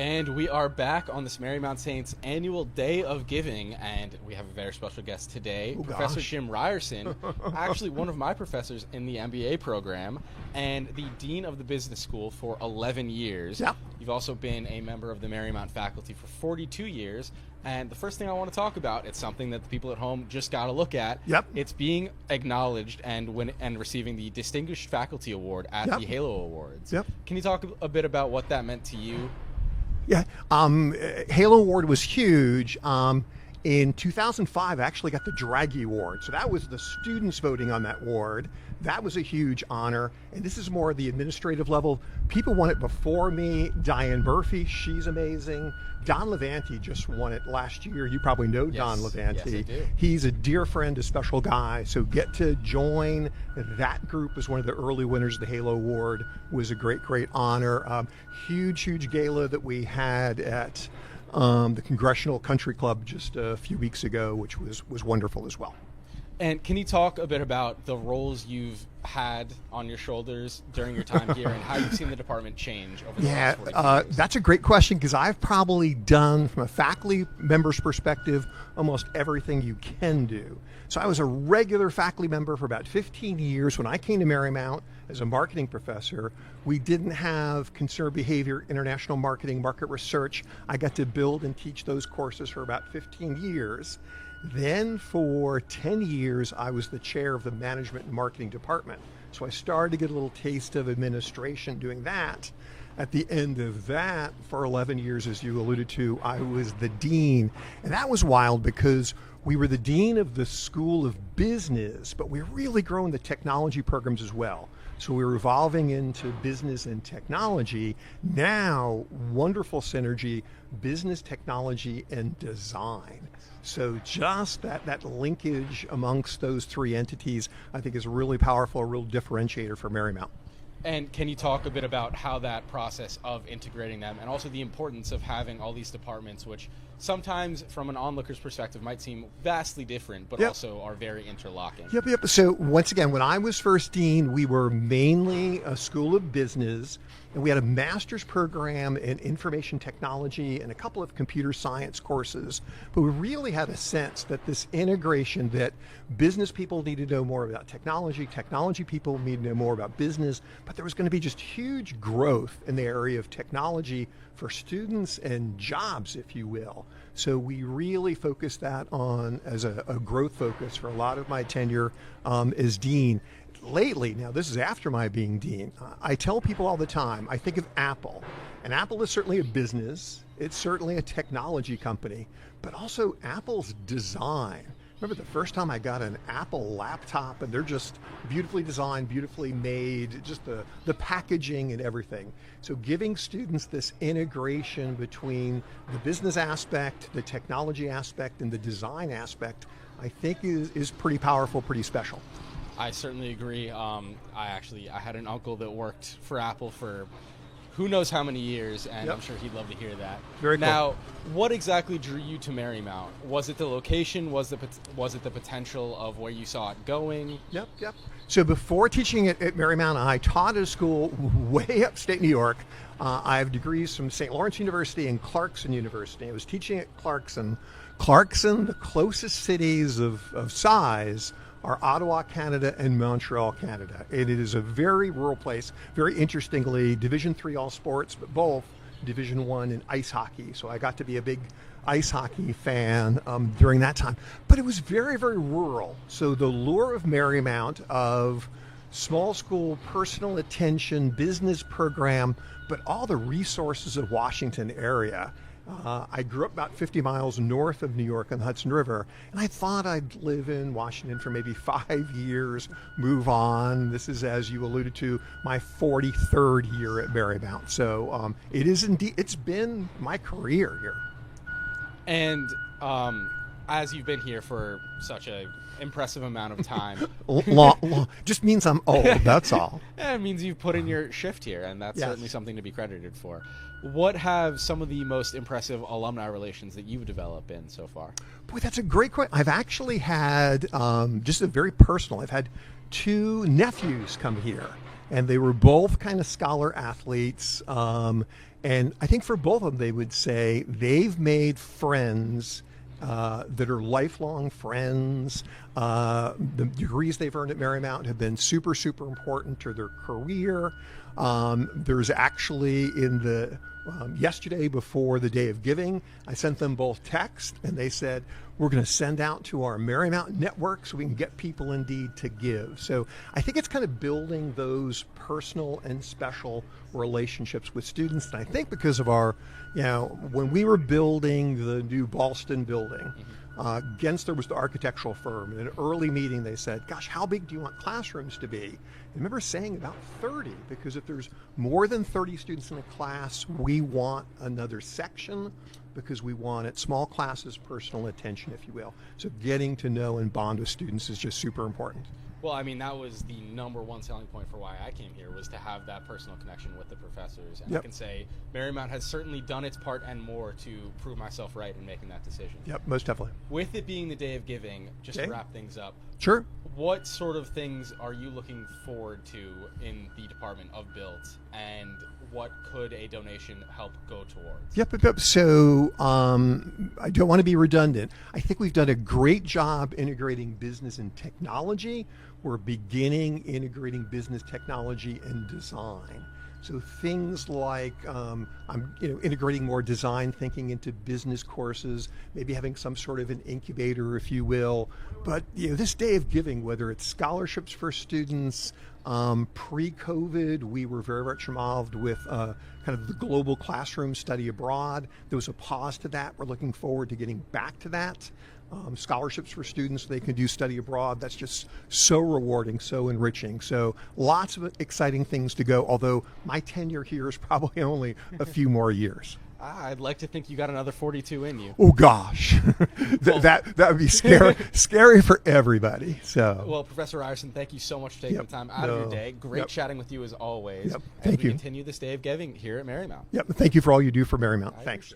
And we are back on this Marymount Saints annual Day of Giving, and we have a very special guest today, Professor Jim Ryerson, actually one of my professors in the MBA program, and the Dean of the Business School for 11 years. Yep. You've also been a member of the Marymount faculty for 42 years, and the first thing I want to talk about, it's something that the people at home just got to look at. Yep. It's being acknowledged and receiving the Distinguished Faculty Award at the Halo Awards. Yep. Can you talk a bit about what that meant to you? Yeah, Halo Award was huge. In 2005, I actually got the Draghi Award. So that was the students voting on that award. That was a huge honor. And this is more the administrative level. People won it before me. Diane Murphy, she's amazing. Don Levanti just won it last year. You probably know Don Levanti. Yes, I do. He's a dear friend, a special guy. So get to join that group as one of the early winners of the Halo Award was a great, great honor. Huge gala that we had at the Congressional Country Club just a few weeks ago, which was wonderful as well. And can you talk a bit about the roles you've had on your shoulders during your time here and how you've seen the department change over the last 42 years? That's a great question because I've probably done, from a faculty member's perspective, almost everything you can do. So I was a regular faculty member for about 15 years. When I came to Marymount as a marketing professor, we didn't have consumer behavior, international marketing, market research. I got to build and teach those courses for about 15 years. Then for 10 years, I was the chair of the management and marketing department. So I started to get a little taste of administration doing that. At the end of that, for 11 years, as you alluded to, I was the dean. And that was wild because we were the dean of the School of Business, but we were really growing the technology programs as well. So we were evolving into business and technology. Now, wonderful synergy, business, technology, and design. So just that linkage amongst those three entities, I think is really powerful, a real differentiator for Marymount. And can you talk a bit about how that process of integrating them and also the importance of having all these departments, which sometimes from an onlooker's perspective might seem vastly different, but also are very interlocking? Yep. So once again, when I was first dean, we were mainly a school of business, and we had a master's program in information technology and a couple of computer science courses. But we really had a sense that this integration, that business people need to know more about technology, technology people need to know more about business, but there was going to be just huge growth in the area of technology for students and jobs, if you will. So we really focused that on as a growth focus for a lot of my tenure as dean. Lately, now this is after my being dean, I tell people all the time, I think of Apple. And Apple is certainly a business, it's certainly a technology company, but also Apple's design. Remember the first time I got an Apple laptop and they're just beautifully designed, beautifully made, just the packaging and everything. So giving students this integration between the business aspect, the technology aspect, and the design aspect, I think is pretty powerful, pretty special. I certainly agree. I had an uncle that worked for Apple for who knows how many years, and I'm sure he'd love to hear that. Very cool. Now, what exactly drew you to Marymount? Was it the location? Was it the potential of where you saw it going? Yep. So before teaching at Marymount, I taught at a school way upstate New York. I have degrees from St. Lawrence University and Clarkson University. I was teaching at Clarkson. Clarkson, the closest cities of size are Ottawa, Canada, and Montreal, Canada. It is a very rural place. Very interestingly, Division III all sports, but both Division I in ice hockey. So I got to be a big ice hockey fan during that time. But it was very, very rural. So the lure of Marymount, of small school, personal attention, business program, but all the resources of Washington area. I grew up about 50 miles north of New York on the Hudson River, and I thought I'd live in Washington for maybe 5 years, move on. This is, as you alluded to, my 43rd year at Marymount. So it is indeed, it's been my career here. And as you've been here for such an impressive amount of time. long, just means I'm old, that's all. Yeah, it means you've put in your shift here, and that's certainly something to be credited for. What have some of the most impressive alumni relations that you've developed been so far? Boy, that's a great question. I've actually had, just a very personal, I've had 2 nephews come here, and they were both kind of scholar athletes. And I think for both of them, they would say they've made friends that are lifelong friends. The degrees they've earned at Marymount have been super, super important to their career. There's actually in the yesterday before the Day of Giving, I sent them both text, and they said, we're going to send out to our Marymount network so we can get people indeed to give. So I think it's kind of building those personal and special relationships with students. And I think because of our, when we were building the new Ballston building, Gensler was the architectural firm. In an early meeting, they said, gosh, how big do you want classrooms to be? I remember saying about 30, because if there's more than 30 students in a class, we want another section, because we wanted small classes, personal attention, if you will. So getting to know and bond with students is just super important. Well, I mean, that was the number one selling point for why I came here, was to have that personal connection with the professors. And I can say Marymount has certainly done its part and more to prove myself right in making that decision. Yep, most definitely. With it being the Day of Giving, just to wrap things up. Sure. What sort of things are you looking forward to in the Department of Built, and what could a donation help go towards? Yep. So I don't want to be redundant. I think we've done a great job integrating business and technology. We're beginning integrating business, technology, and design. So things like I'm integrating more design thinking into business courses, maybe having some sort of an incubator, if you will. But this Day of Giving, whether it's scholarships for students, pre-COVID, we were very much involved with kind of the global classroom study abroad. There was a pause to that. We're looking forward to getting back to that. Scholarships for students, they can do study abroad. That's just so rewarding, so enriching. So lots of exciting things to go, although my tenure here is probably only a few more years. I'd like to think you got another 42 in you. Oh gosh, that would be scary for everybody. So, well, Professor Ryerson, thank you so much for taking the time out of your day. Great chatting with you as always. Thank you. Continue this Day of Giving here at Marymount. Thank you for all you do for Marymount. Thanks.